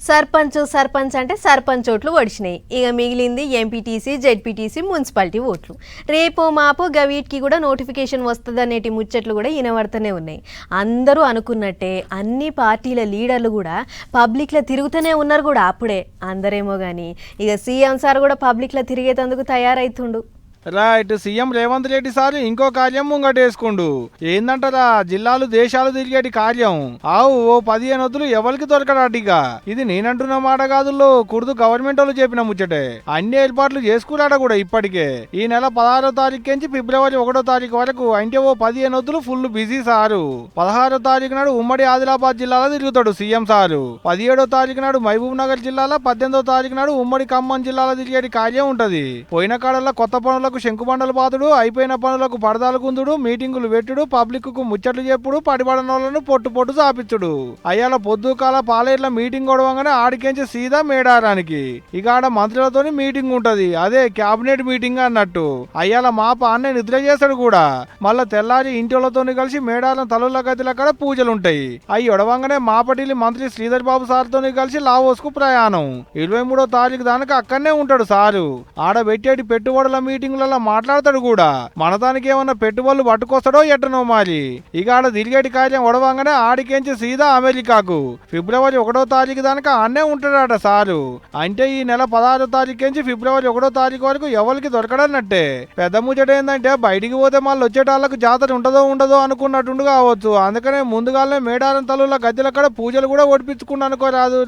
సర్పంచ్ అంటే సర్పంచ్ ఓట్లు ఒడిచినాయి. ఇక మిగిలింది ఎంపీటీసీ, జెడ్పీటీసీ, మున్సిపాలిటీ ఓట్లు. రేపో మాపో గవీటికి కూడా నోటిఫికేషన్ వస్తుందనేటి ముచ్చట్లు కూడా వినబడుతూనే ఉన్నాయి. అందరూ అనుకున్నట్టే అన్ని పార్టీల లీడర్లు కూడా పబ్లిక్లో తిరుగుతూనే ఉన్నారు కూడా. అప్పుడే అందరేమో కానీ ఇక సీఎం సార్ కూడా పబ్లిక్లో తిరిగేందుకు తయారైతుండు. Right. CM Revanth Reddy sir ఇంకో కార్యం ముంగటేసుకుండు. ఏందంటారా, జిల్లాలు దేశాలు తిరిగేటి కార్యం. ఆవు ఓ 15 వద్దులు ఎవరికి దొరకడాటిగా. ఇది నేనంటున్న మాట కాదుల్లో, కుర్దు గవర్నమెంట్ వాళ్ళు చెప్పిన ముచ్చటే. అన్ని ఏర్పాట్లు చేసుకున్నాడ కూడా ఇప్పటికే. ఈ నెల 16వ తారీఖు నుంచి ఫిబ్రవరి 1వ తారీఖు వరకు అంటే ఓ 15 వద్దులు ఫుల్ బిజీ సారు. 16వ తారీఖు నాడు ఉమ్మడి ఆదిలాబాద్ జిల్లాలో తిరుగుతాడు సీఎం సారు. 17వ తారీఖు నాడు మహబూబ్ నగర్ జిల్లాలో, 18వ తారీఖు నాడు ఉమ్మడి ఖమ్మం జిల్లాలో తిరిగేటి కార్యం ఉంటది. పోయిన కాలంలో కొత్త పనుల శంకుబండలు బాతుడు, అయిపోయిన పనులకు పడదాలు కుందుడు, మీటింగులు పెట్టుడు, పబ్లిక్ కు ముచ్చట్లు చెప్పుడు, పడిపడనోళ్లను పొట్టు సాపించుడు. అయ్యాల పొద్దుకాల పాలేర్ల మీటింగ్ గొడవంగానే ఆడికెంచి సీదా మేడారానికి. ఇక ఆడ మంత్రులతోని మీటింగ్ ఉంటది. అదే క్యాబినెట్ మీటింగ్ అన్నట్టు. అయ్యాల మాప అన్నే నిద్ర చేస్తాడు కూడా. మళ్ళా తెల్లారి ఇంటితోని కలిసి మేడారం తలుల గదిల కాడ పూజలుంటాయి. అవి ఒడవంగానే మాపటిలి మంత్రి శ్రీధర్ బాబు సార్తోని కలిసి లావోస్కు ప్రయాణం. 23వ తారీఖు దానికి అక్కడనే ఉంటాడు సారు. ఆడ పెట్టేటి పెట్టుబడుల మీటింగ్లలో మాట్లాడతాడు కూడా. మనదానికి ఏమన్నా పెట్టుబడులు పట్టుకొస్తాడో ఎట్టనో మరి. ఇక ఆడ తిరిగేటి కార్యం ఒడవంగానే ఆడికెంచి సీదా అమెరికాకు. ఫిబ్రవరి 1వ తారీఖు దానికి అన్నే ఉంటాడట సారు. అంటే ఈ నెల 16వ తారీఖు నుంచి ఫిబ్రవరి 1వ తారీఖు వరకు ఎవరికి దొరకడన్నట్టే. పెద్ద ముచ్చట ఏంటంటే బయటికి పోతే మళ్ళీ వచ్చేటాళ్ళకు జాతర ఉండదో అనుకున్నట్టుండు కావచ్చు. అందుకనే ముందుగానే మేడారం తల్లుల గద్దెల కాడ పూజలు కూడా ఒడిపించుకున్నా అనుకోరాదు.